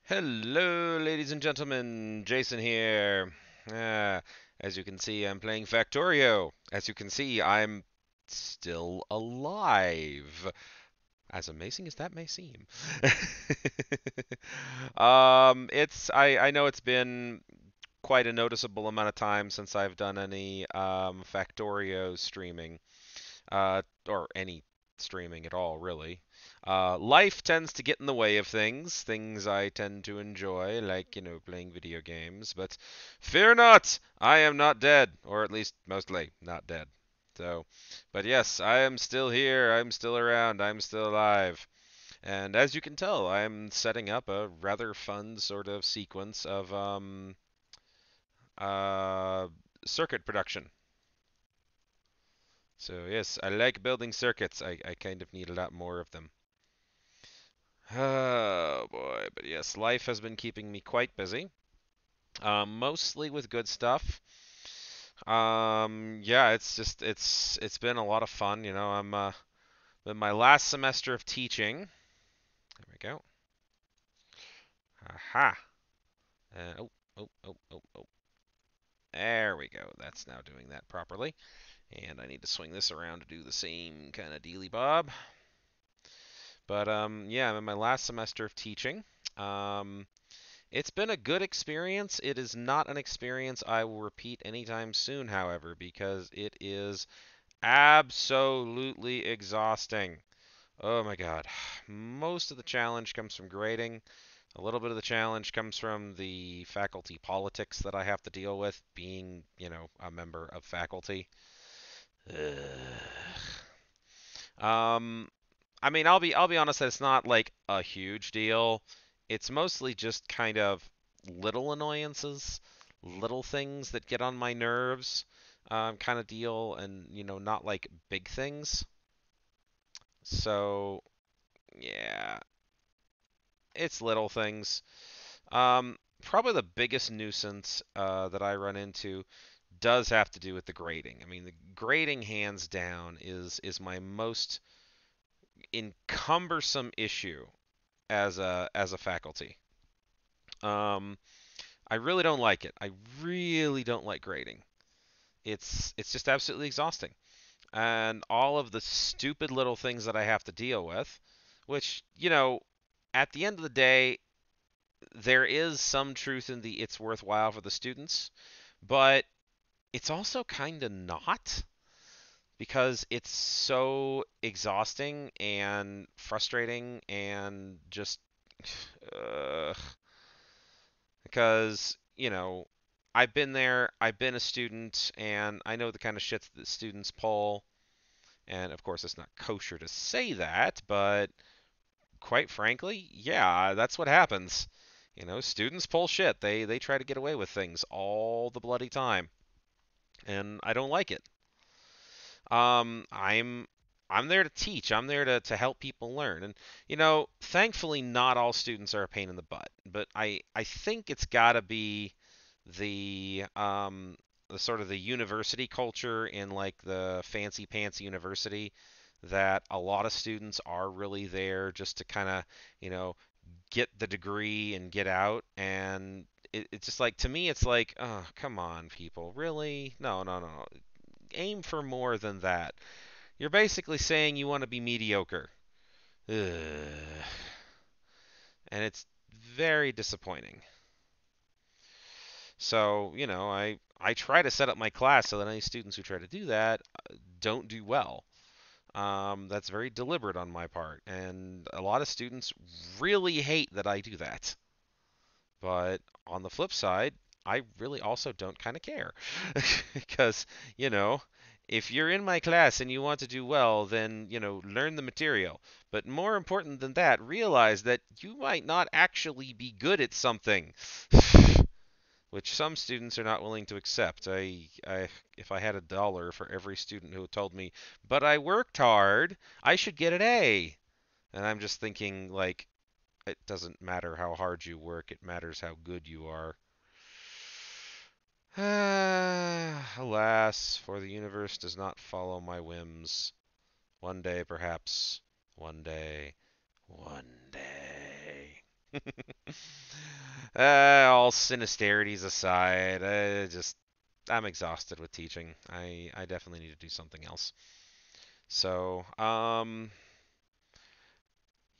Hello, ladies and gentlemen. Jason here. Uh, as you can see, I'm playing Factorio. As you can see, I'm still alive. As amazing as that may seem. I know it's been quite a noticeable amount of time since I've done any Factorio streaming, or any streaming at all, really. Life tends to get in the way of things I tend to enjoy, like, playing video games. But fear not, I am not dead, or at least mostly not dead. So, but yes, I am still here, I'm still around, I'm still alive. And as you can tell, I'm setting up a rather fun sort of sequence of uh, circuit production. So yes, I like building circuits. I kind of need a lot more of them. Oh boy, but yes, life has been keeping me quite busy. Mostly with good stuff. Yeah, it's been a lot of fun. I'm in my last semester of teaching. There we go. Aha. Oh. There we go. That's now doing that properly. And I need to swing this around to do the same kind of dealy bob. But yeah, I'm in my last semester of teaching. Um, It's been a good experience. It is not an experience I will repeat anytime soon, however, because it is absolutely exhausting. Oh my God. Most of the challenge comes from grading. A little bit of the challenge comes from the faculty politics that I have to deal with, being, a member of faculty. Ugh. Um, I mean, I'll be honest, it's not like a huge deal. It's mostly just kind of little annoyances, little things that get on my nerves, kind of deal, and not like big things. So yeah, it's little things. Probably the biggest nuisance that I run into does have to do with the grading. I mean, the grading hands down is my most encumbersome issue as a faculty. Um, I really don't like it. I really don't like grading. It's just absolutely exhausting, and all of the stupid little things that I have to deal with, which at the end of the day, there is some truth in the it's worthwhile for the students, but it's also kind of not because it's so exhausting and frustrating and just uh, because, I've been there, I've been a student, and I know the kind of shit that students pull. And of course, it's not kosher to say that, but quite frankly, yeah, that's what happens. Students pull shit. They try to get away with things all the bloody time, and I don't like it. I'm there to teach. I'm there to help people learn. And thankfully, not all students are a pain in the butt. But I think it's got to be the sort of the university culture in like the fancy pants university that a lot of students are really there just to kind of you know get the degree and get out. And it's just like, to me, it's like, oh, come on, people, really? No, aim for more than that. You're basically saying you want to be mediocre. Ugh. And it's very disappointing. So, I try to set up my class so that any students who try to do that don't do well. That's very deliberate on my part, and a lot of students really hate that I do that. But on the flip side, I really also don't kind of care. Because, you know, if you're in my class and you want to do well, then, learn the material. But more important than that, realize that you might not actually be good at something, which some students are not willing to accept. If I had $1 for every student who told me, but I worked hard, I should get an A. And I'm just thinking, like, it doesn't matter how hard you work, it matters how good you are. Alas, for the universe does not follow my whims. One day, perhaps. One day. One day. All sinistarities aside, I'm exhausted with teaching. I definitely need to do something else. So,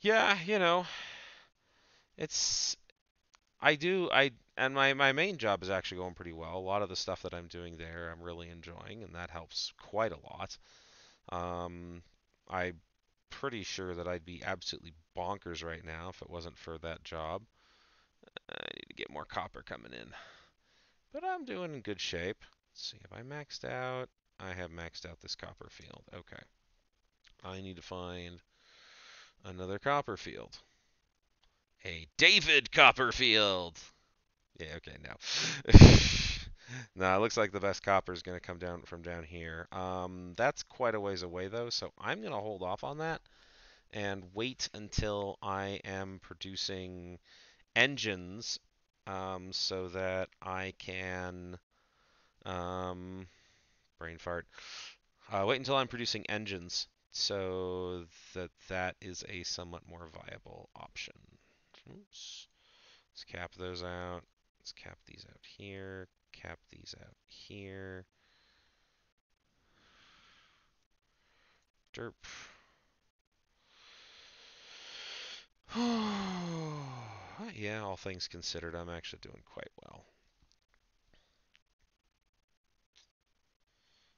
yeah, it's and my main job is actually going pretty well. A lot of the stuff that I'm doing there, I'm really enjoying, and that helps quite a lot. Um, I'm pretty sure that I'd be absolutely bonkers right now if it wasn't for that job. I need to get more copper coming in, but I'm doing in good shape. Let's see, have I maxed out? I have maxed out this copper field. Okay. I need to find another copper field. A David Copperfield. Yeah, okay, no. No, it looks like the best copper is going to come down from down here. That's quite a ways away though, so I'm going to hold off on that and wait until I am producing engines, so that I can um, brain fart. Wait until I'm producing engines so that that is a somewhat more viable option. Oops. Let's cap those out. Let's cap these out here. Cap these out here. Derp. Yeah, all things considered, I'm actually doing quite well.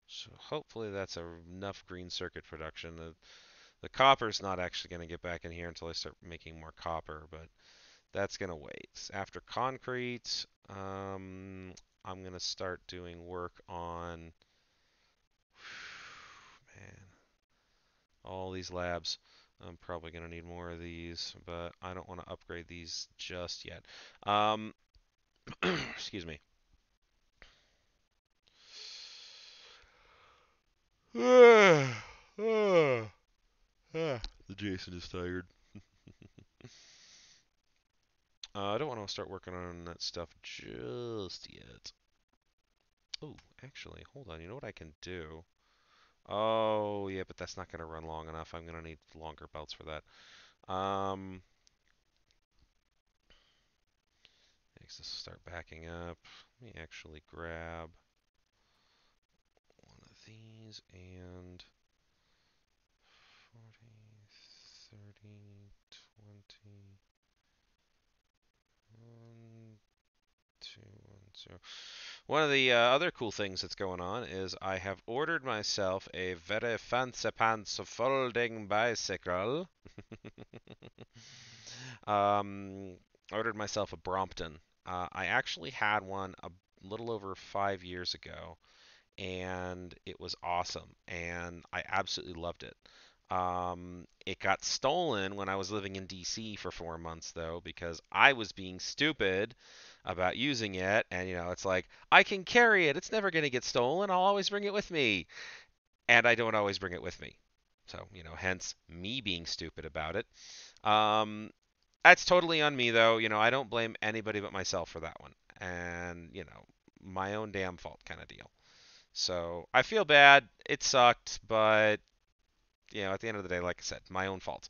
So hopefully that's enough green circuit production. The copper's not actually going to get back in here until I start making more copper, but that's going to wait. After concrete, I'm going to start doing work on, man, all these labs. I'm probably going to need more of these, but I don't want to upgrade these just yet. Um, excuse me. The Jason is tired. I don't want to start working on that stuff just yet. Oh, actually, hold on. You know what I can do? Oh, yeah, but that's not going to run long enough. I'm going to need longer belts for that. Makes this start backing up. Let me actually grab one of these and 40, 30, 20, 1, 2, 1, 0. One of the other cool things that's going on is I have ordered myself a very fancy pants folding bicycle. um, ordered myself a Brompton. I actually had one a little over 5 years ago, and it was awesome, and I absolutely loved it. It got stolen when I was living in DC for 4 months, though, because I was being stupid about using it. And, it's like, I can carry it. It's never going to get stolen. I'll always bring it with me. And I don't always bring it with me. So, hence me being stupid about it. Um, that's totally on me, though. I don't blame anybody but myself for that one. And, my own damn fault kind of deal. So I feel bad. It sucked, but at the end of the day, like I said, my own fault.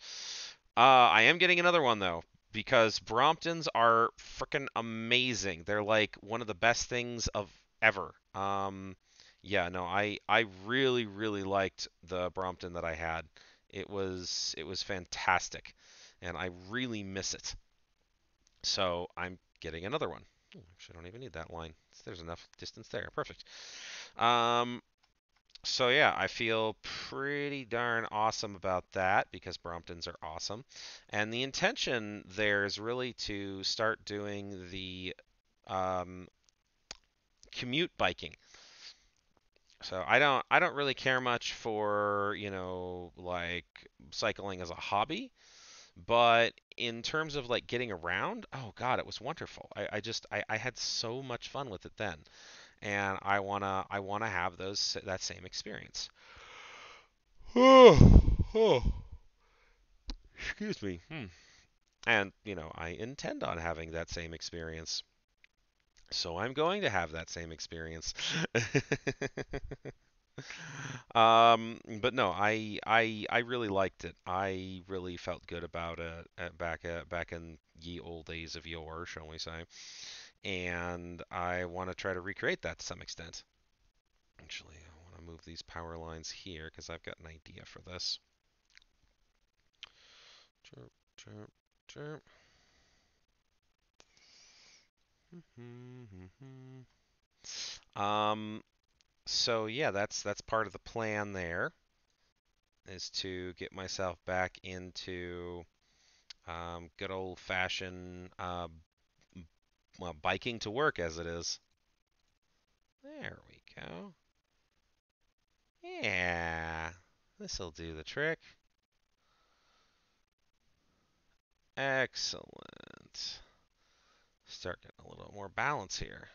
I am getting another one though because Bromptons are freaking amazing. They're like one of the best things of ever. Yeah, no, I really really liked the Brompton that I had. It was fantastic, and I really miss it. So I'm getting another one. Actually, I don't even need that line. There's enough distance there. Perfect. Um, so yeah, I feel pretty darn awesome about that because Bromptons are awesome. And the intention there is really to start doing the um, commute biking. So I don't really care much for, like cycling as a hobby, but in terms of like getting around, oh God, it was wonderful. I had so much fun with it then. And I wanna have that same experience. Excuse me. And, I intend on having that same experience. So I'm going to have that same experience. But no, I really liked it. I really felt good about it back in ye old days of yore, shall we say? And I want to try to recreate that to some extent. Actually, I want to move these power lines here because I've got an idea for this. Chirp, chirp, chirp. Um, so yeah, that's part of the plan there is to get myself back into good old-fashioned well, biking to work as it is. There we go. Yeah, this'll do the trick. Excellent. Start getting a little more balance here.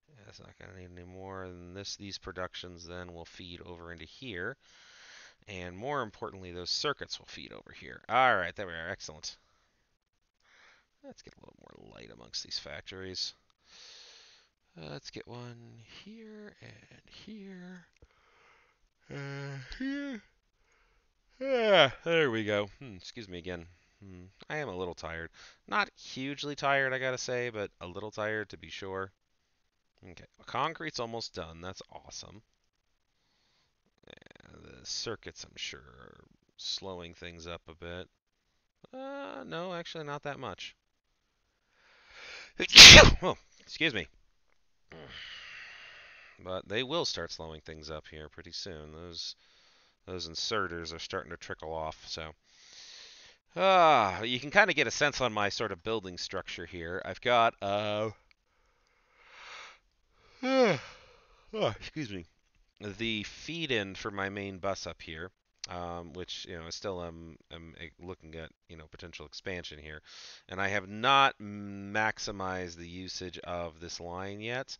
Yeah, it's not going to need any more than this. These productions then will feed over into here. And more importantly, those circuits will feed over here. All right, there we are. Excellent. Let's get a little more light amongst these factories. Let's get one here and here and here. Yeah, there we go. Excuse me again. I am a little tired. Not hugely tired, I gotta say, but a little tired to be sure. Okay, concrete's almost done. That's awesome. The circuits, I'm sure, are slowing things up a bit. No, actually, not that much. Oh, excuse me. But they will start slowing things up here pretty soon. Those inserters are starting to trickle off. So, you can kind of get a sense on my sort of building structure here. I've got excuse me, the feed-in for my main bus up here, which I still am looking at potential expansion here, and I have not maximized the usage of this line yet.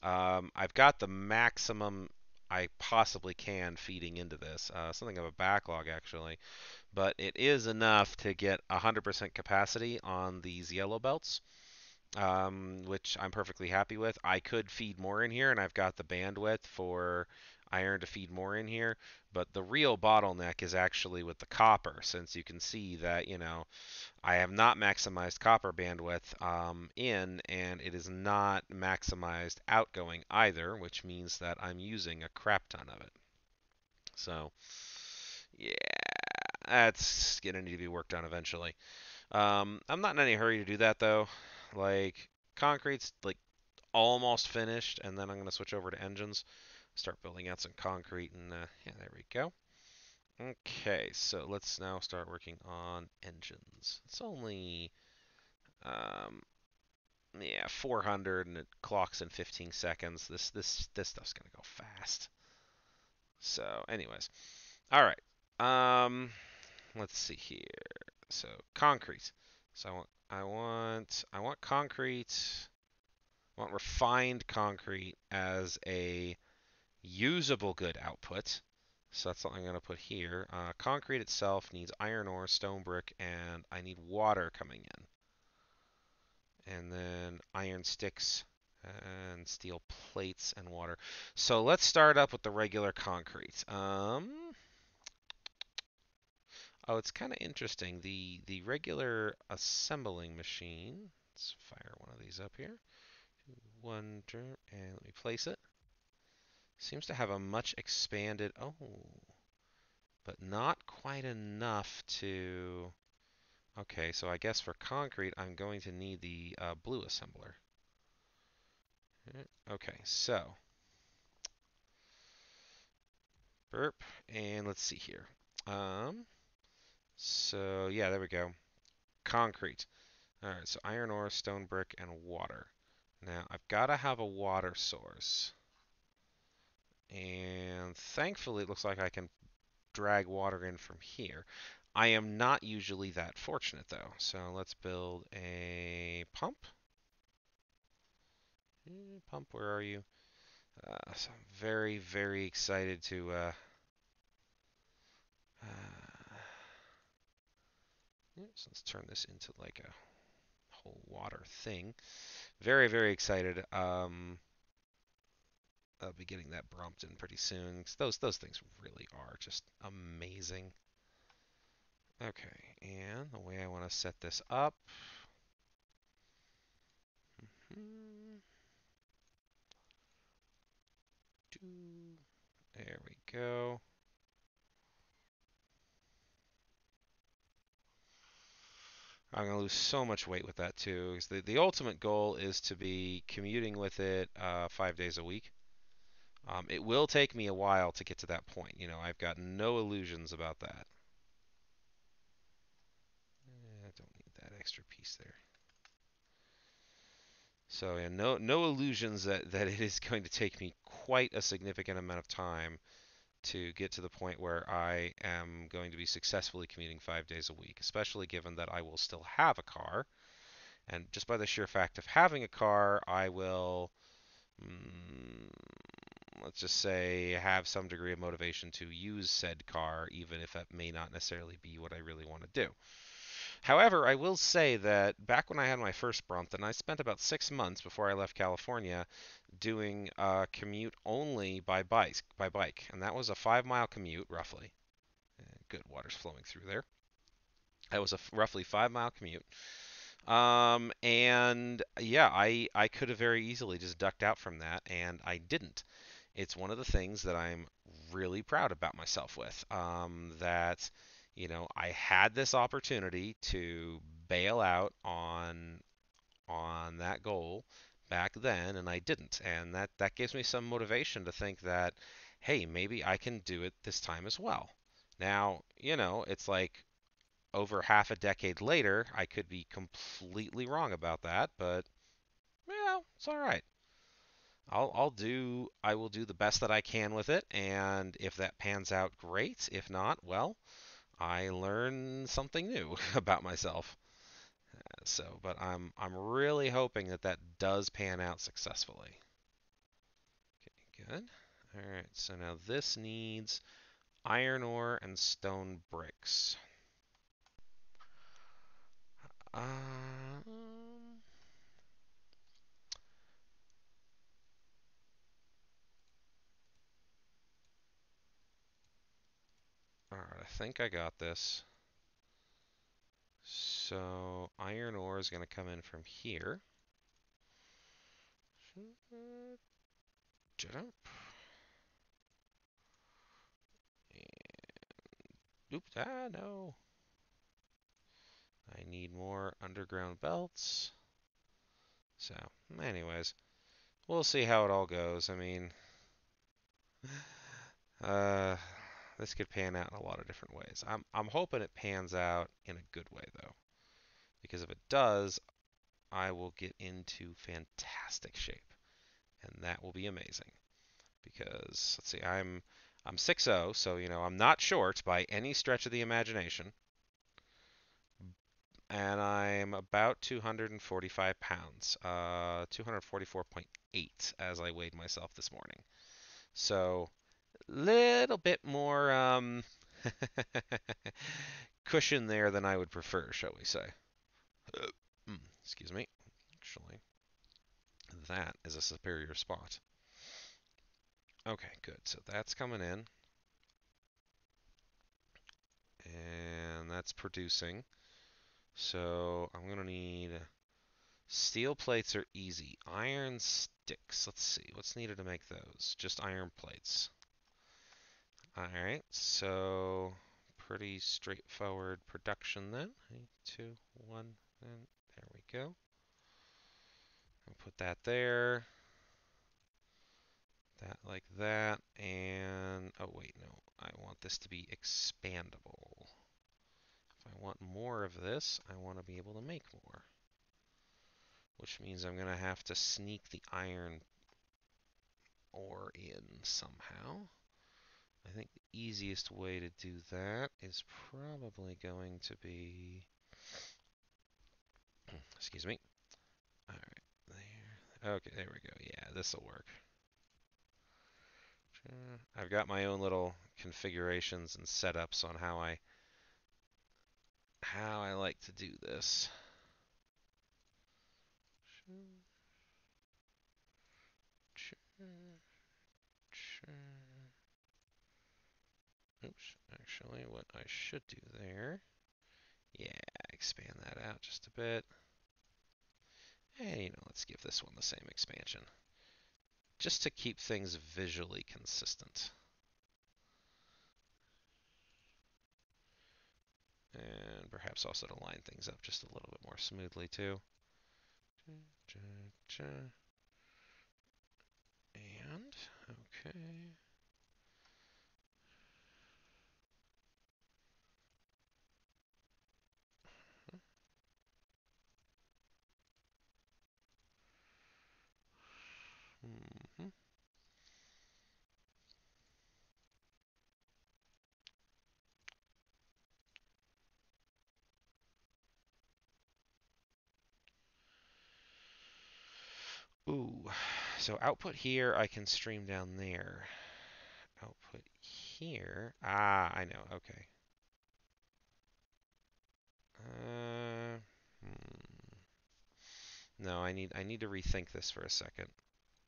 I've got the maximum I possibly can feeding into this, something of a backlog actually, but it is enough to get 100% capacity on these yellow belts, which I'm perfectly happy with. I could feed more in here, and I've got the bandwidth for iron to feed more in here, but the real bottleneck is actually with the copper, since you can see that, I have not maximized copper bandwidth and it is not maximized outgoing either, which means that I'm using a crap ton of it. So, yeah, that's going to need to be worked on eventually. I'm not in any hurry to do that though. Like concrete's like almost finished, and then I'm gonna switch over to engines, start building out some concrete, and yeah, there we go. Okay, so let's now start working on engines. It's only um, yeah 400, and it clocks in 15 seconds. This stuff's gonna go fast. So, anyways, all right. Let's see here. So concrete. So I want concrete. I want refined concrete as a usable good output. So that's something I'm going to put here. Concrete itself needs iron ore, stone brick, and I need water coming in. And then iron sticks and steel plates and water. So let's start up with the regular concrete. Oh, it's kind of interesting. The regular assembling machine. Let's fire one of these up here. One, and let me place it. Seems to have a much expanded. Oh, but not quite enough to. Okay, so I guess for concrete, I'm going to need the blue assembler. Okay, so burp, and let's see here. Um, so yeah, there we go. Concrete. All right, so iron ore, stone brick, and water. Now I've got to have a water source, and thankfully it looks like I can drag water in from here. I am not usually that fortunate though, so let's build a pump. Pump, where are you? So I'm very, very excited to uh, so let's turn this into like a whole water thing. Very, very excited. I'll be getting that Brompton pretty soon. 'Cause those things really are just amazing. Okay, and the way I want to set this up. Hmm, there we go. I'm going to lose so much weight with that too. 'Cause the ultimate goal is to be commuting with it 5 days a week. It will take me a while to get to that point. You know, I've got no illusions about that. I don't need that extra piece there. So yeah, no illusions that it is going to take me quite a significant amount of time to get to the point where I am going to be successfully commuting 5 days a week, especially given that I will still have a car. And just by the sheer fact of having a car, I will, mm, let's just say, have some degree of motivation to use said car, even if that may not necessarily be what I really want to do. However, I will say that back when I had my first Brompton, I spent about 6 months before I left California doing a commute only by bike, and that was a 5 mile commute roughly. Good, water's flowing through there. That was a roughly 5 mile commute. And yeah, I could have very easily just ducked out from that, and I didn't. It's one of the things that I'm really proud about myself with. That I had this opportunity to bail out on that goal back then, and I didn't. And that gives me some motivation to think that, hey, maybe I can do it this time as well. Now, it's like over half a decade later, I could be completely wrong about that, but it's all right. I will do the best that I can with it, and if that pans out, great. If not, well, I learn something new about myself. But I'm really hoping that that does pan out successfully. Okay, good. All right, so now this needs iron ore and stone bricks. Um, all right, I think I got this. So iron ore is going to come in from here. Jump. Oops, no. I need more underground belts. So, anyways, we'll see how it all goes. I mean, uh, this could pan out in a lot of different ways. I'm hoping it pans out in a good way though, because if it does, I will get into fantastic shape, and that will be amazing. Because let's see, I'm 6'0", so I'm not short by any stretch of the imagination, and I'm about 245 pounds, 244.8 as I weighed myself this morning. So, little bit more cushion there than I would prefer, shall we say. Excuse me. Actually, that is a superior spot. Okay, good. So that's coming in, and that's producing. So I'm gonna need steel plates are easy. Iron sticks. Let's see. What's needed to make those? Just iron plates. Alright, so pretty straightforward production then. 2, 1, and there we go. I'll put that there. That like that. And, oh wait, no. I want this to be expandable. If I want more of this, I want to be able to make more. Which means I'm going to have to sneak the iron ore in somehow. I think the easiest way to do that is probably going to be, excuse me. All right, there. Okay, there we go. Yeah, this will work. I've got my own little configurations and setups on how I like to do this. Oops, actually, what I should do there, yeah, expand that out just a bit. And, let's give this one the same expansion, just to keep things visually consistent. And perhaps also to line things up just a little bit more smoothly, too. And, okay. Mm-hmm. Ooh, so output here, I can stream down there. Output here, I know, okay. Uh, no, I need to rethink this for a second.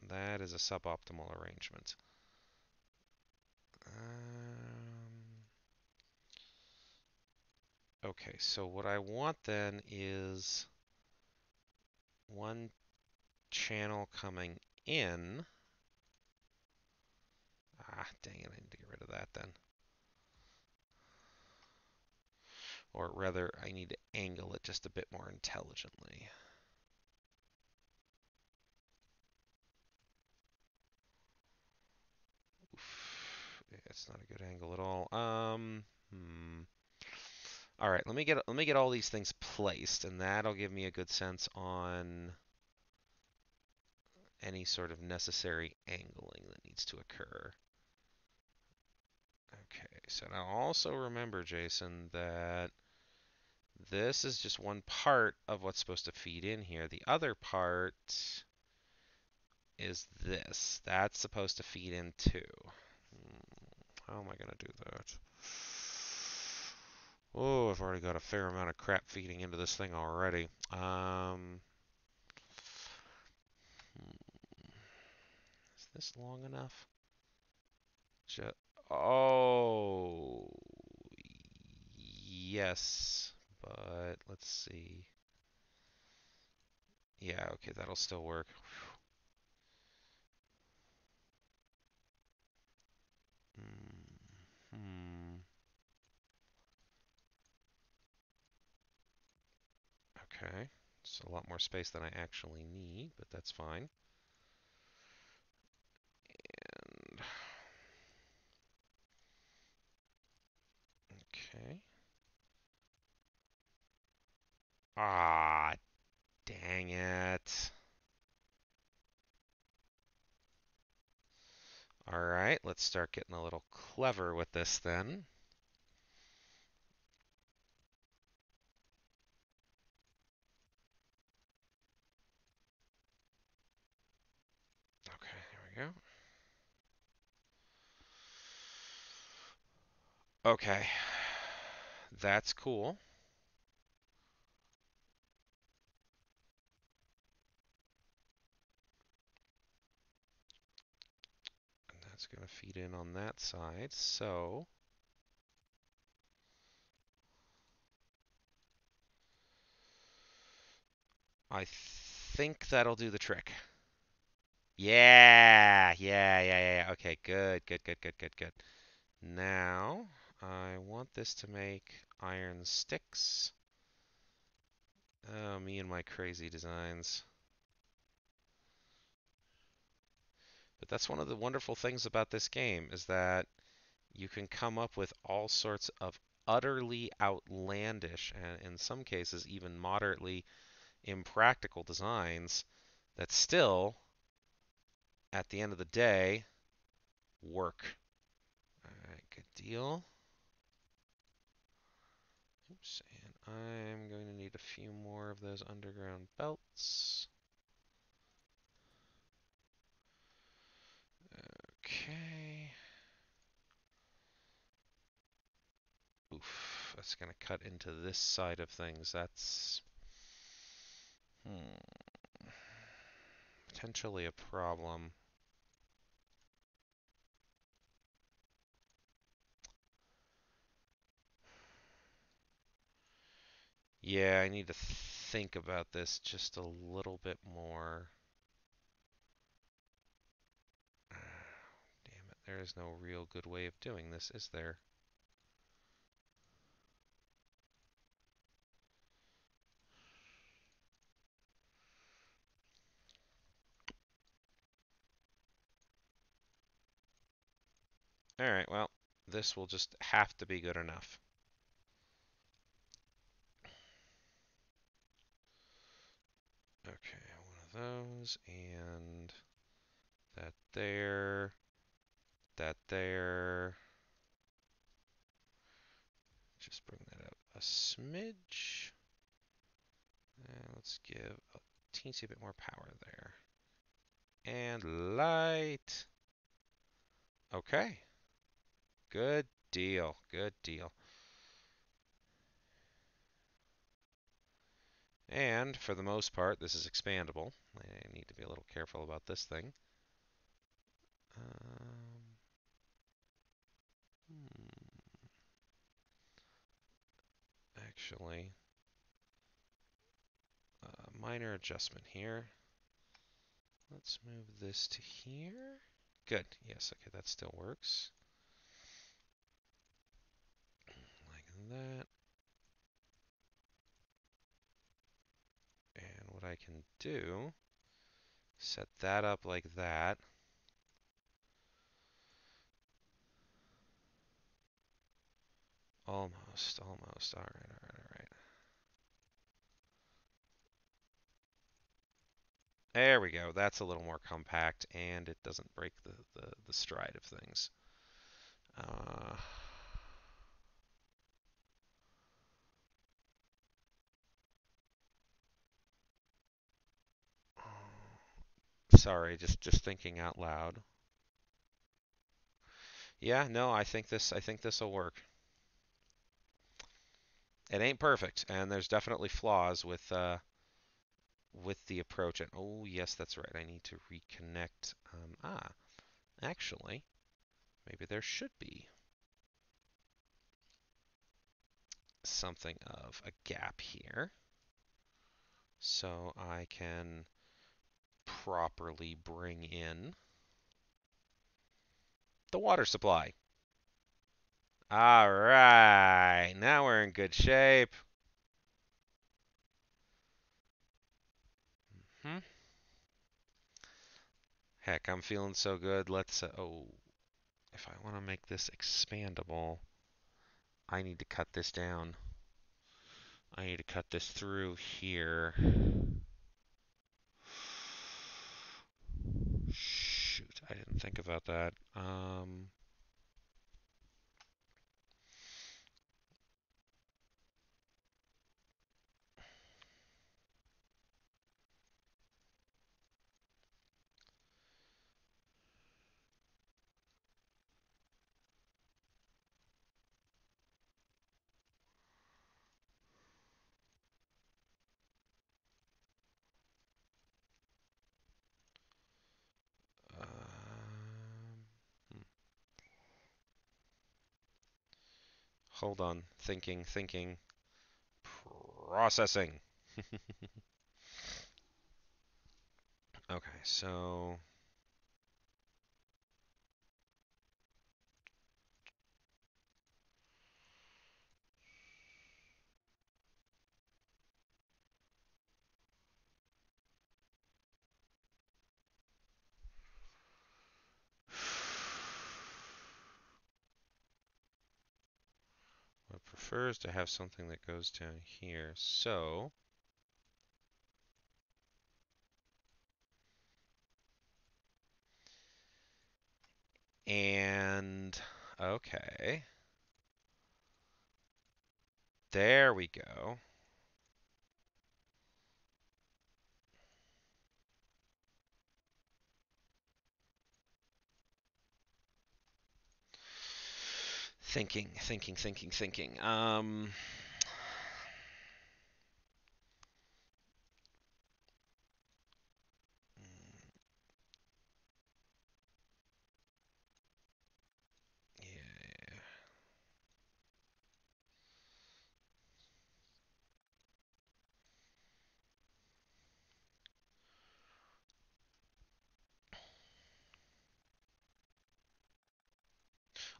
That is a suboptimal arrangement. Okay, so what I want then is one channel coming in. Dang it, I need to get rid of that then. Or rather, I need to angle it just a bit more intelligently. Oof. Yeah, it's not a good angle at all. All right, let me get all these things placed, and that'll give me a good sense on any sort of necessary angling that needs to occur. Okay, so now also remember, Jason, that this is just one part of what's supposed to feed in here. The other part is this. That's supposed to feed in too. How am I going to do that? Oh, I've already got a fair amount of crap feeding into this thing already. Is this long enough? Ju- oh, yes, but let's see. Yeah, okay, that'll still work. Hmm. Okay, it's a lot more space than I actually need, but that's fine. And okay. Ah, dang it. All right, let's start getting a little clever with this then. Okay, here we go. Okay, that's cool. And that's going to feed in on that side. So I think that'll do the trick. Yeah, yeah, yeah, yeah. Okay, good, good, good, good, good, good. Now I want this to make iron sticks. Oh, me and my crazy designs. But that's one of the wonderful things about this game is that you can come up with all sorts of utterly outlandish and in some cases even moderately impractical designs that still, at the end of the day, work. All right, good deal. Oops, and I'm going to need a few more of those underground belts. Okay. Oof, that's going to cut into this side of things. That's potentially a problem. Yeah, I need to think about this just a little bit more. Damn it, there is no real good way of doing this, is there? Alright, well, this will just have to be good enough. Okay, one of those, and that there, that there. Just bring that up a smidge. And let's give a teensy bit more power there. And light. Okay, good deal, good deal. And for the most part, this is expandable. I need to be a little careful about this thing. Um, actually, minor adjustment here. Let's move this to here. Good. Yes, okay, that still works. Like that. And what I can do, set that up like that. Almost, almost. All right, all right, all right. There we go. That's a little more compact, and it doesn't break the stride of things. Uh, sorry, just thinking out loud. Yeah, no, I think this will work. It ain't perfect, and there's definitely flaws with the approach. And oh, yes, that's right. I need to reconnect. Actually, maybe there should be something of a gap here, so I can properly bring in the water supply. All right, now we're in good shape. Hmm. Heck, I'm feeling so good. Let's, oh, if I want to make this expandable, I need to cut this down. I need to cut this through here. Shoot, I didn't think about that. Hmm. Hold on. Thinking, thinking. Processing. Okay, so I prefers to have something that goes down here. So, and okay, there we go. Thinking, thinking, thinking, thinking. Yeah.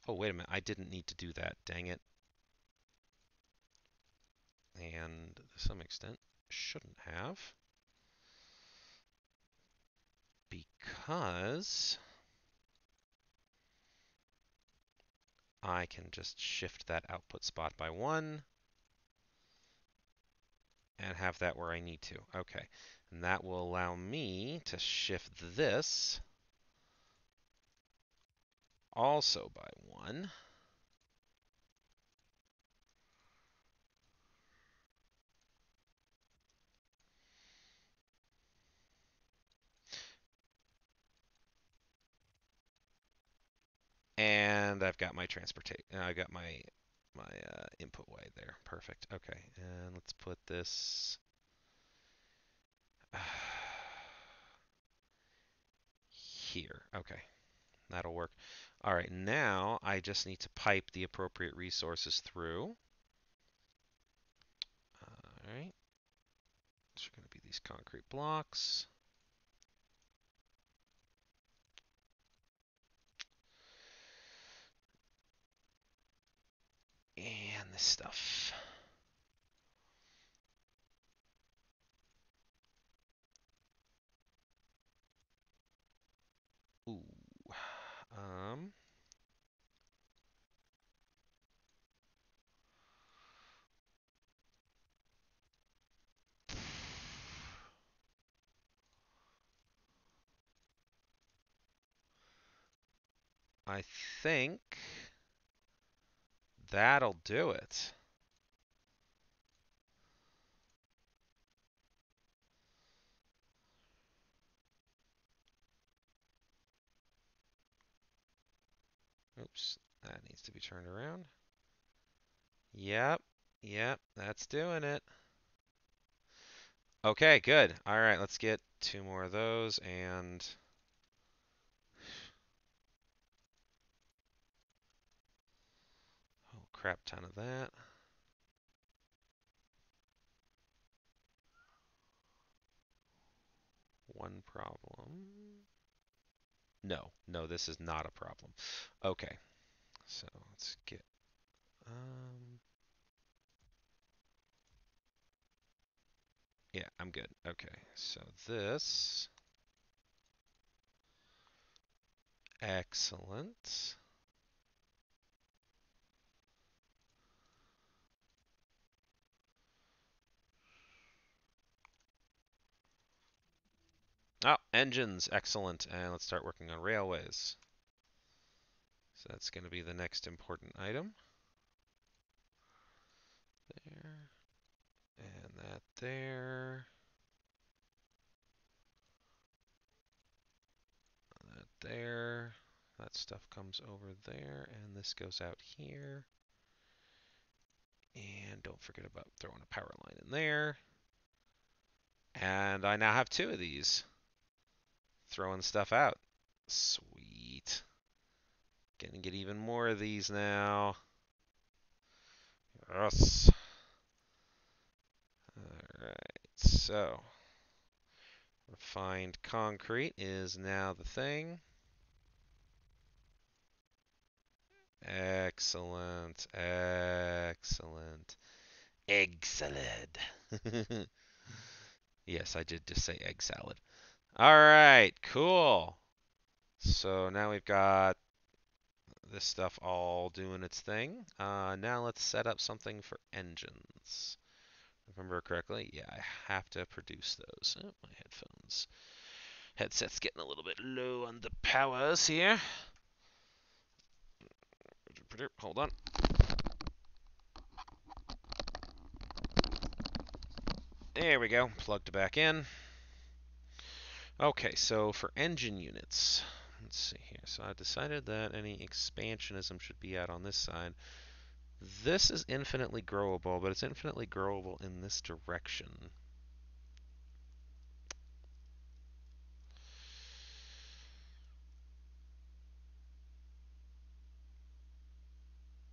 Oh, wait a minute. I didn't need to do that. Dang it. And to some extent, shouldn't have. Because I can just shift that output spot by 1 and have that where I need to. Okay. And that will allow me to shift this also by 1. And I've got my I got my input way there. Perfect. Okay, and let's put this here. Okay, that'll work. All right, now I just need to pipe the appropriate resources through. All right, these are going to be these concrete blocks. And this stuff. Ooh. Um. I think that'll do it. Oops, that needs to be turned around. Yep, yep, that's doing it. Okay, good. All right, let's get 2 more of those and oh, crap ton of that. One problem. No, this is not a problem. Okay, so let's get yeah, I'm good. Okay, so this excellent. Oh, engines, excellent. And let's start working on railways. So that's going to be the next important item. There. And that there. That there. That stuff comes over there. And this goes out here. And don't forget about throwing a power line in there. And I now have 2 of these. Throwing stuff out. Sweet. Gonna get even more of these now. Yes. Alright, so refined concrete is now the thing. Excellent, excellent, excellent. Yes, I did just say egg salad. Alright, cool. So now we've got this stuff all doing its thing. Now let's set up something for engines. If I remember correctly, yeah, I have to produce those. Oh, my headset's getting a little bit low on the powers here. Hold on. There we go. Plugged it back in. Okay, so for engine units, let's see here. So I decided that any expansionism should be out on this side. This is infinitely growable, but it's infinitely growable in this direction.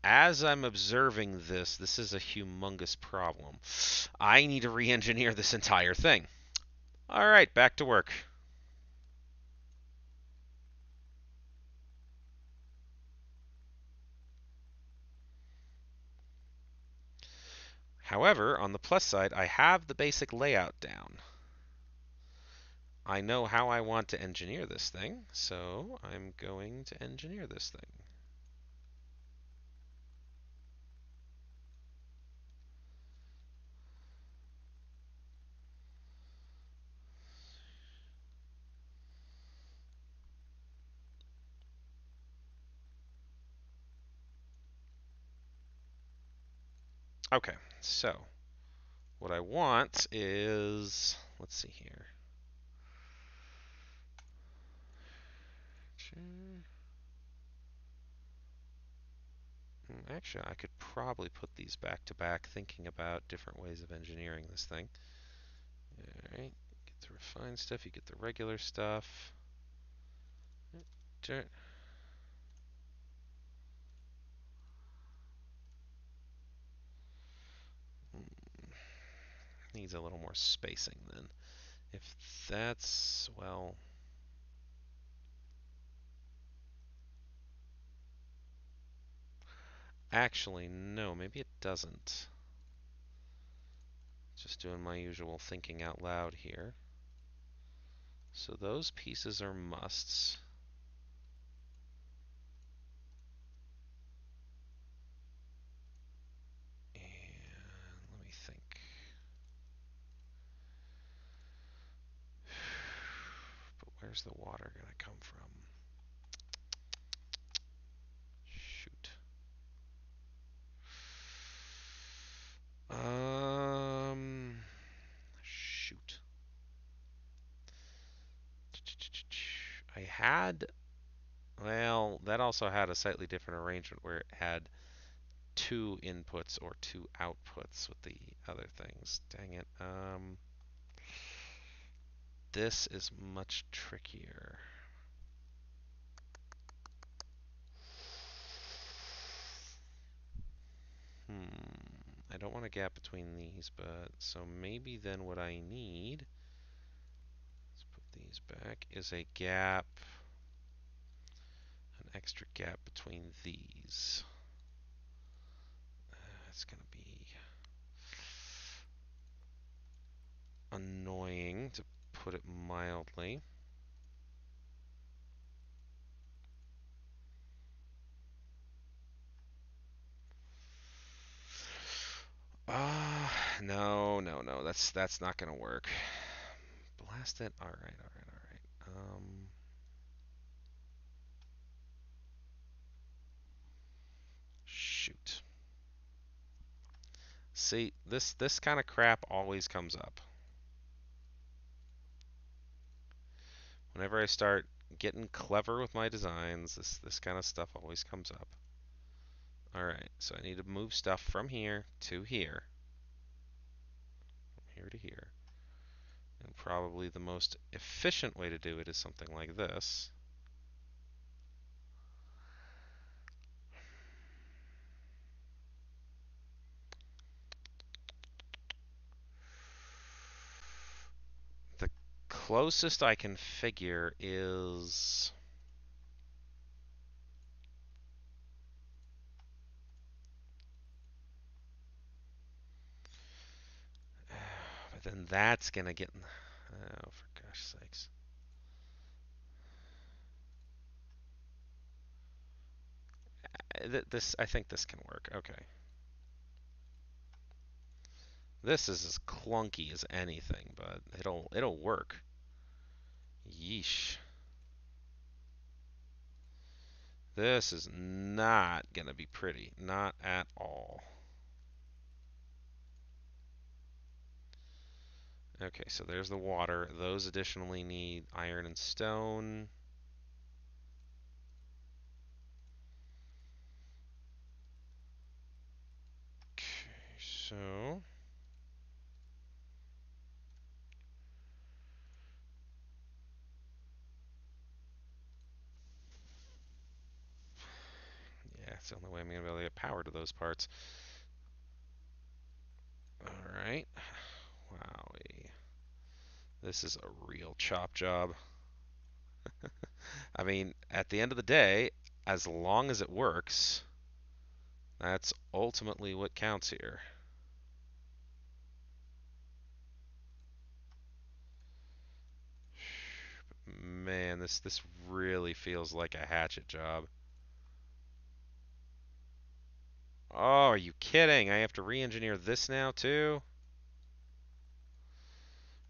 As I'm observing this, this is a humongous problem. I need to re-engineer this entire thing. All right, back to work. However, on the plus side, I have the basic layout down. I know how I want to engineer this thing, so I'm going to engineer this thing. Okay, so what I want is, let's see here. Actually, I could probably put these back to back, thinking about different ways of engineering this thing. Alright, get the refined stuff, you get the regular stuff. Needs a little more spacing then. If that's, well, actually, no, maybe it doesn't. Just doing my usual thinking out loud here. So those pieces are musts. And let me think. But where's the water going to come from? Shoot. Shoot. I had, well, that also had a slightly different arrangement where it had two inputs or two outputs with the other things. Dang it. This is much trickier. I don't want a gap between these, but so maybe then what I need, let's put these back, is a gap, an extra gap between these. It's going to be annoying, to put it mildly. No, no, no. That's not gonna work. Blast it. All right, all right, all right. Shoot. See, this kind of crap always comes up. Whenever I start getting clever with my designs, this kind of stuff always comes up. All right, so I need to move stuff from here to here, from here to here. And probably the most efficient way to do it is something like this. The closest I can figure is, but then that's gonna get, oh, for gosh sakes. This, I think this can work. Okay. This is as clunky as anything, but it'll work. Yeesh. This is not gonna be pretty. Not at all. Okay, so there's the water. Those additionally need iron and stone. Okay, so yeah, it's the only way I'm gonna be able to get power to those parts. Alright. Wowie. This is a real chop job. I mean, at the end of the day, as long as it works, that's ultimately what counts here. This really feels like a hatchet job. Oh, are you kidding? I have to re-engineer this now too?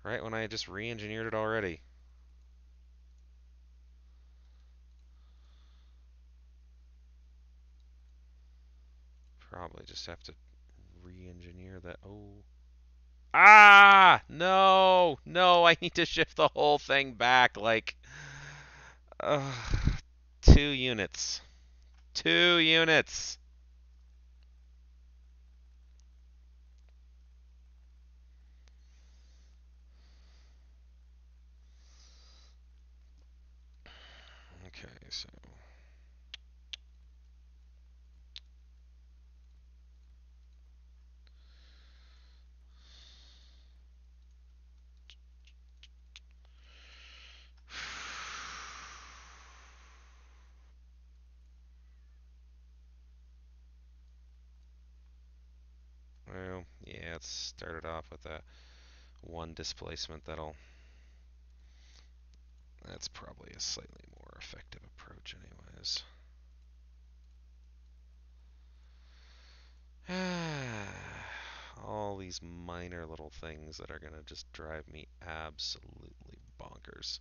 Right when I just re-engineered it already. Probably just have to re-engineer that. Oh. Ah! No! No, I need to shift the whole thing back like uh, 2 units. 2 units. Okay, so well, yeah, it started off with that one displacement that's probably a slightly more effective approach anyways. All these minor little things that are gonna just drive me absolutely bonkers.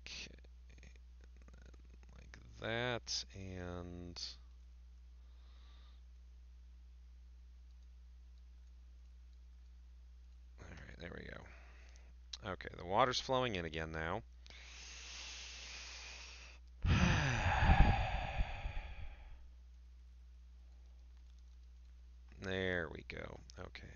Okay, like that, and alright, there we go. Okay, the water's flowing in again now. There we go. Okay.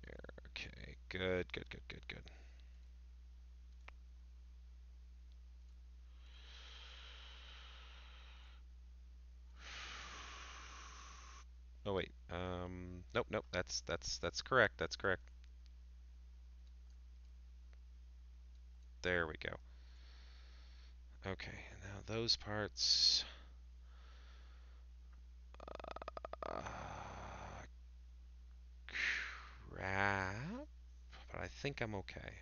There. Okay. Good, good, good, good, good. Oh wait. Nope, nope. That's correct. That's correct. There we go. Okay. Now those parts. Uh, Crap. But I think I'm okay.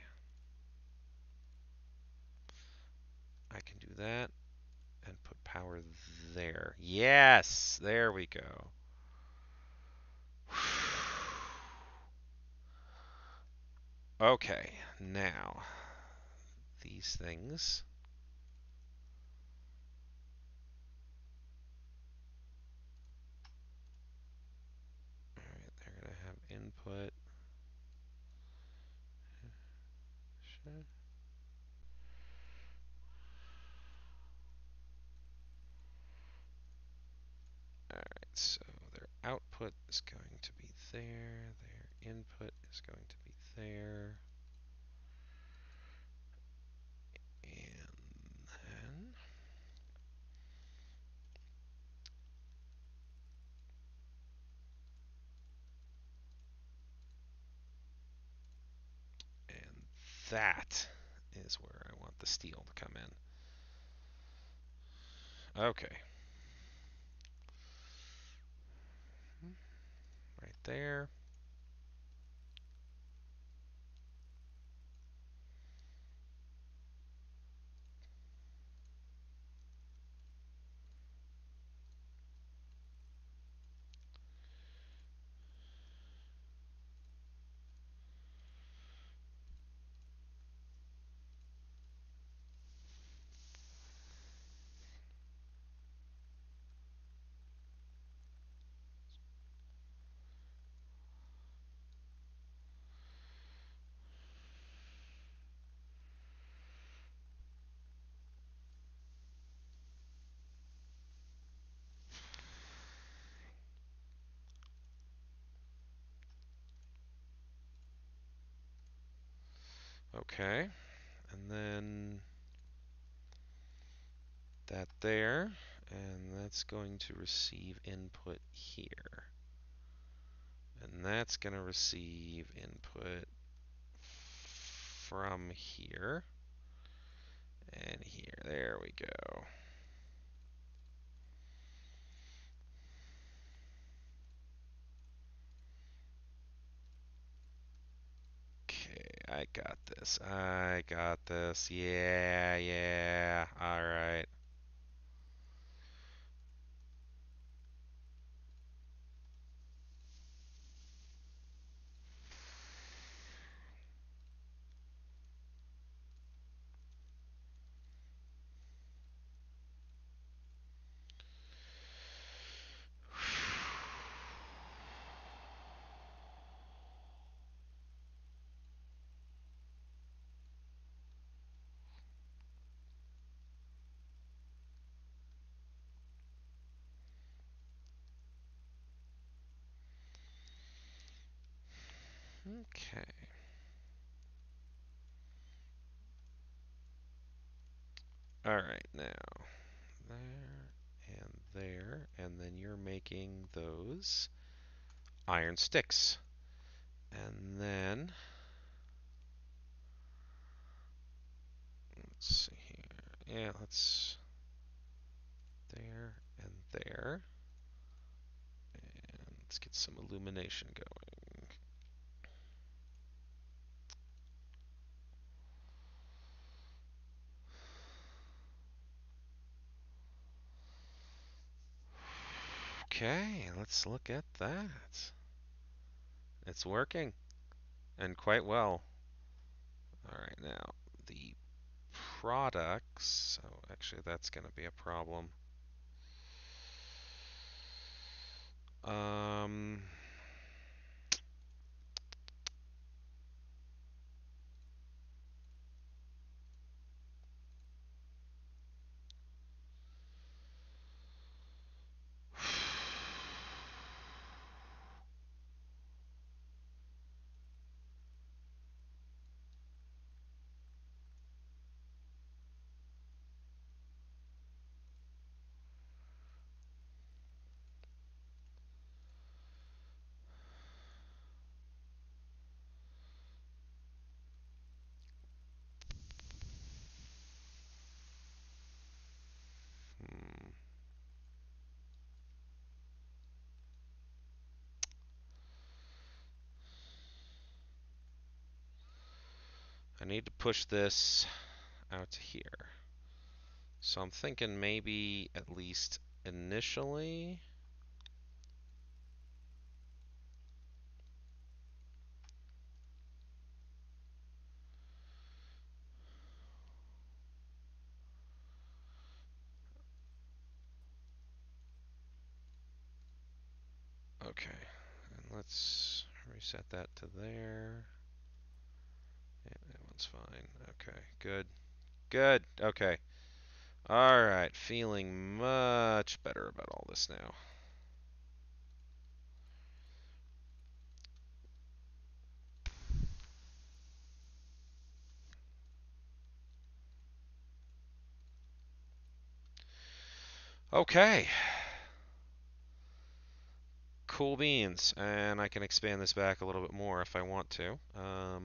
I can do that and put power there. Yes. There we go. Okay. Now these things. Alright, they're gonna have input. Sure. Alright, so their output is going to be there. Their input is going to be there. And that is where I want the steel to come in. Okay. Right there. Okay. And then that there. And that's going to receive input here. And that's going to receive input from here and here. There we go. I got this. I got this. Yeah, yeah. All right. Okay. All right, now there, and then you're making those iron sticks. And then, let's see here. Yeah, let's there and there. And let's get some illumination going. Okay, let's look at that. It's working, and quite well. All right, now the products. So actually, that's going to be a problem. Um, hmm, I need to push this out to here. So I'm thinking maybe at least initially. Okay, and let's reset that to there. Yeah, that one's fine. Okay, good. Good. Okay. All right, feeling much better about all this now. Okay. Cool beans. And I can expand this back a little bit more if I want to. I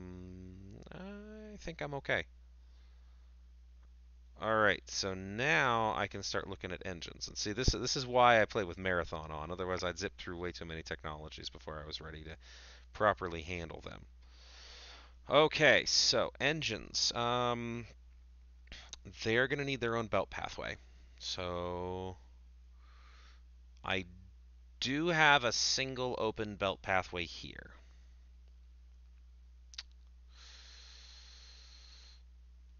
think I'm okay. All right, so now I can start looking at engines. And see, this is why I play with Marathon on. Otherwise, I'd zip through way too many technologies before I was ready to properly handle them. Okay, so engines. They're going to need their own belt pathway. So I do have a single open belt pathway here.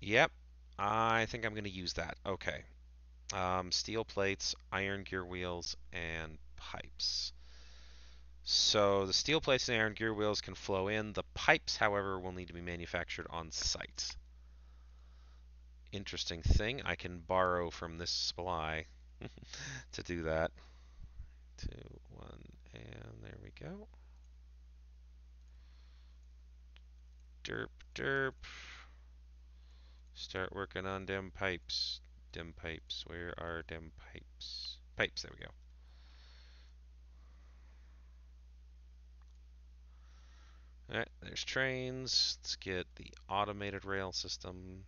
Yep, I think I'm going to use that. Okay. Steel plates, iron gear wheels, and pipes. So the steel plates and iron gear wheels can flow in. The pipes, however, will need to be manufactured on site. Interesting thing, I can borrow from this supply to do that. 2, 1, and there we go. Derp, derp. Start working on dem pipes. Dem pipes. Where are dem pipes? Pipes, there we go. Alright, there's trains. Let's get the automated rail system.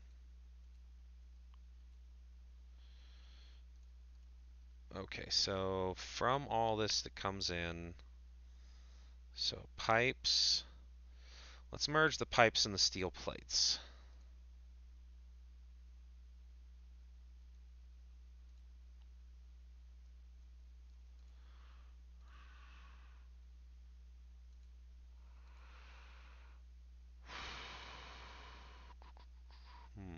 Okay, so from all this that comes in, so pipes Let's merge the pipes and the steel plates. Hmm.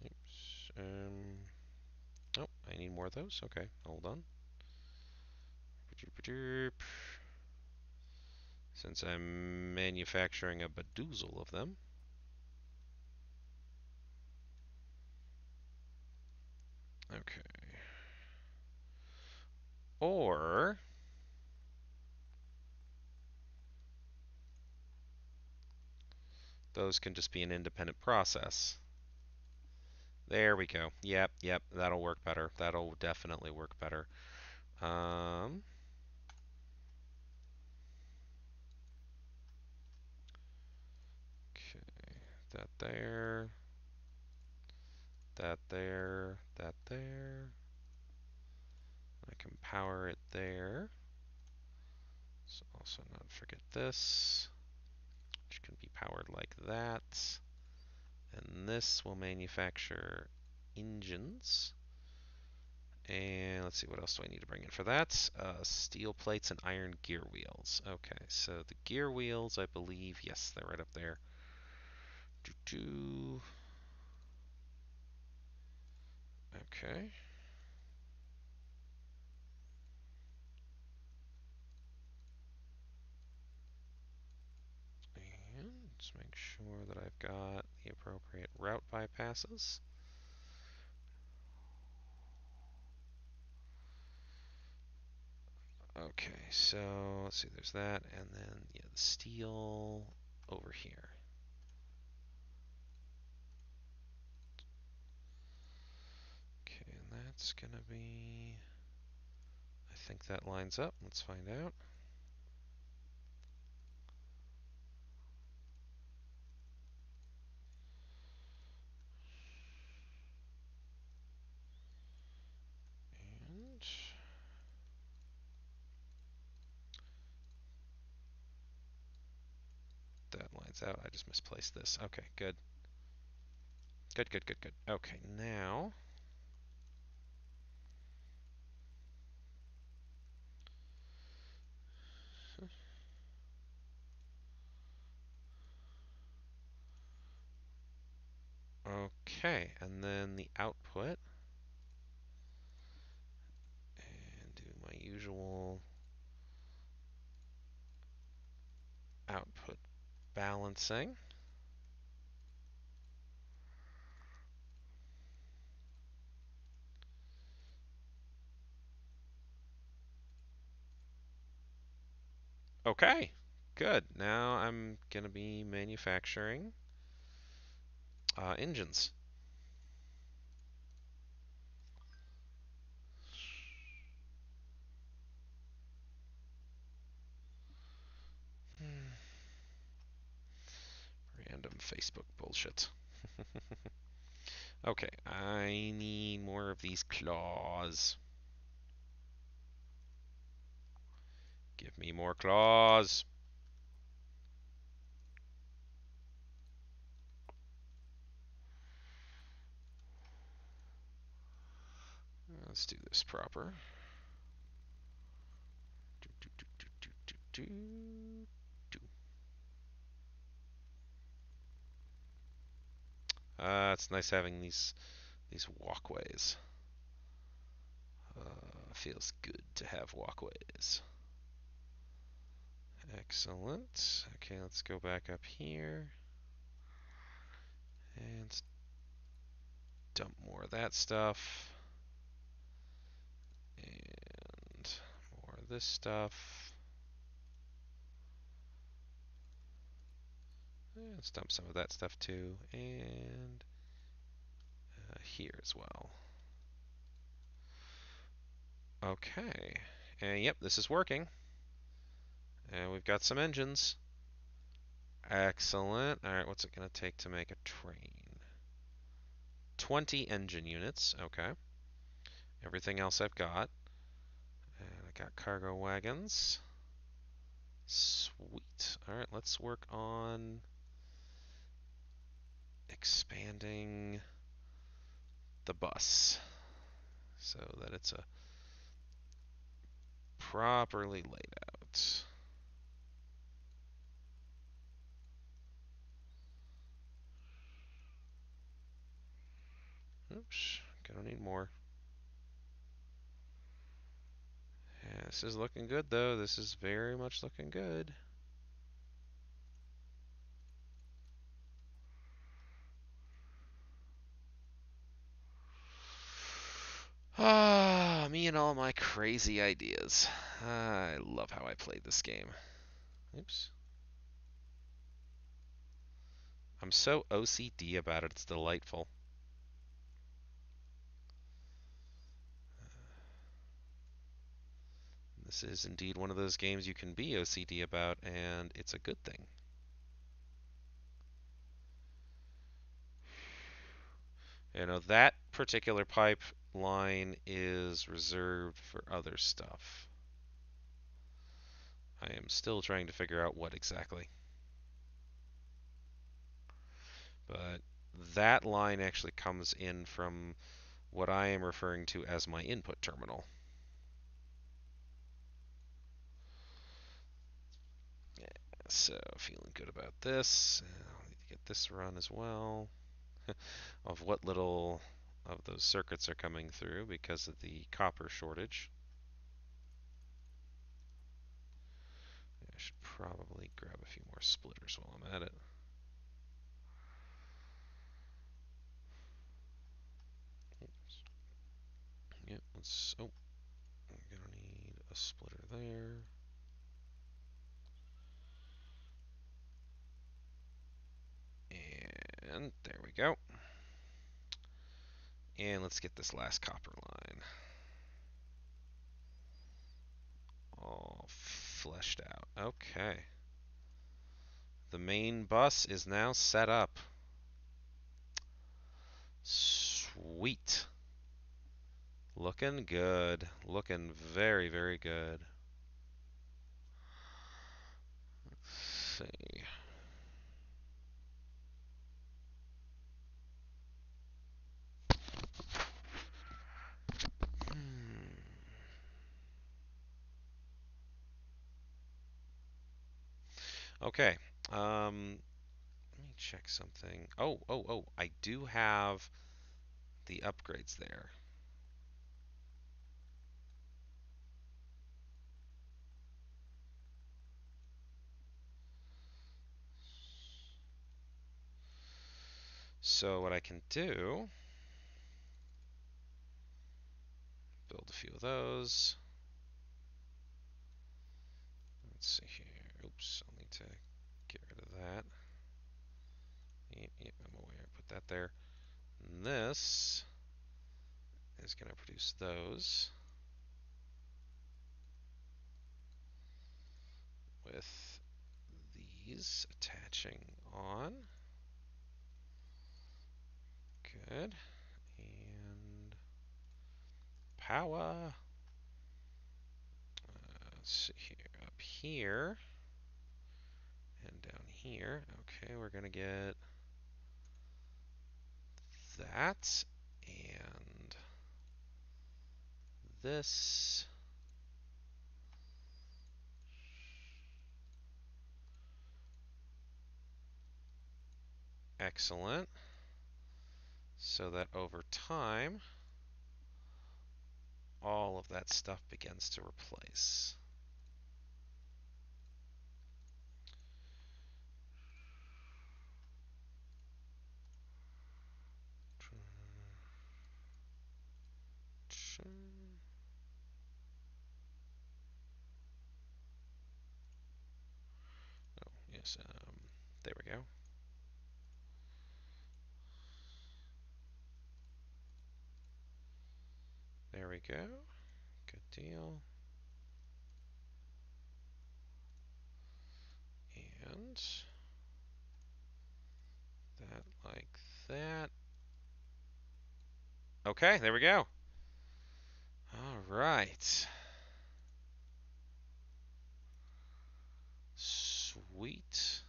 Oops. Oh, I need more of those. Okay, hold on. Since I'm manufacturing a badoozle of them. Okay. Or those can just be an independent process. There we go. Yep, yep, that'll work better. That'll definitely work better. Um, okay, that there, that there, that there. I can power it there. So also not forget this, which can be powered like that. And this will manufacture engines. And let's see, what else do I need to bring in for that? Steel plates and iron gear wheels. Okay, so the gear wheels, I believe, yes, they're right up there. Doo-doo. Okay. And let's make sure that I've got the appropriate route bypasses. Okay, so let's see, there's that, and then yeah, the steel over here. Okay, and that's gonna be, I think that lines up. Let's find out. And that lines out. I just misplaced this. Okay, good. Good, good, good, good. Okay, now. Okay, and then the output. And do my usual output balancing. Okay, good. Now I'm going to be manufacturing engines. Random Facebook bullshit. Okay, I need more of these claws. Give me more claws. Let's do this proper. Do, do, do, do, do, do, do. It's nice having these walkways. Feels good to have walkways. Excellent. Okay, let's go back up here. And dump more of that stuff. And more of this stuff. And let's dump some of that stuff too. And here as well. Okay. And yep, this is working. And we've got some engines. Excellent. All right, what's it going to take to make a train? 20 engine units. Okay. Everything else I've got. And I got cargo wagons. Sweet. All right, let's work on expanding the bus so that it's a properly laid out. Oops, gonna need more. Yeah, this is looking good though. This is very much looking good. Ah, me and all my crazy ideas. I love how I played this game. Oops. I'm so OCD about it, it's delightful. This is indeed one of those games you can be OCD about, and it's a good thing. You know, that particular pipeline is reserved for other stuff. I am still trying to figure out what exactly. But that line actually comes in from what I am referring to as my input terminal. Yeah, so feeling good about this. I'll need to get this run as well. Of what little of those circuits are coming through because of the copper shortage. I should probably grab a few more splitters while I'm at it. Oops. Yep, let's. Oh, I'm gonna need a splitter there. And there we go. And let's get this last copper line all fleshed out. Okay. The main bus is now set up. Sweet. Looking good. Looking very, very good. Let's see. Hmm. Okay. Let me check something. Oh. I do have the upgrades there. So what I can do, build a few of those. Let's see here. Oops, I'll need to get rid of that. Yep, I'm aware. Put that there. And this is going to produce those with these attaching on. Good. And power. Let's see here. Up here and down here. Okay, we're going to get that and this. Excellent. So that over time, all of that stuff begins to replace. Oh, yes, there we go. There we go. Good deal. And like that. Okay, there we go. All right. Sweet.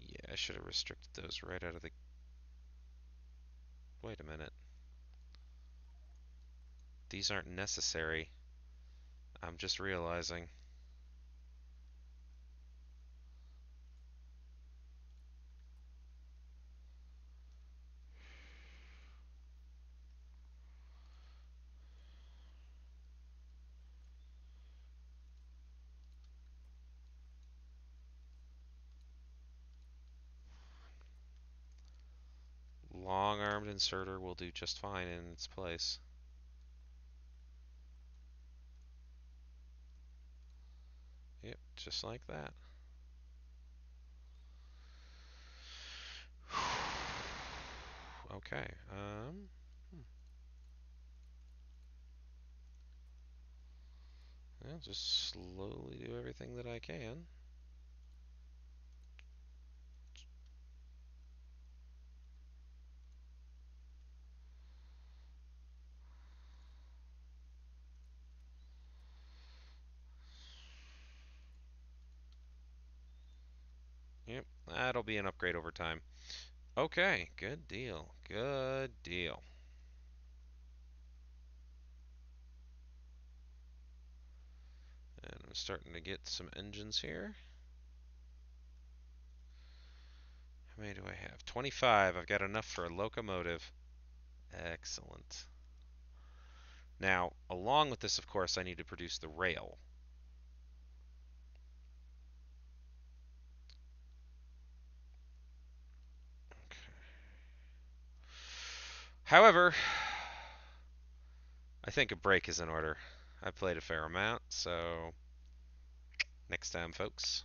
Yeah, I should have restricted those right out of the... Wait a minute. These aren't necessary. I'm just realizing. Long-armed inserter will do just fine in its place. Yep, just like that. Okay. I'll just slowly do everything that I can. Yep, that'll be an upgrade over time. Okay, good deal. Good deal. And I'm starting to get some engines here. How many do I have? 25. I've got enough for a locomotive. Excellent. Now, along with this, of course, I need to produce the rail. However, I think a break is in order. I played a fair amount, so next time, folks.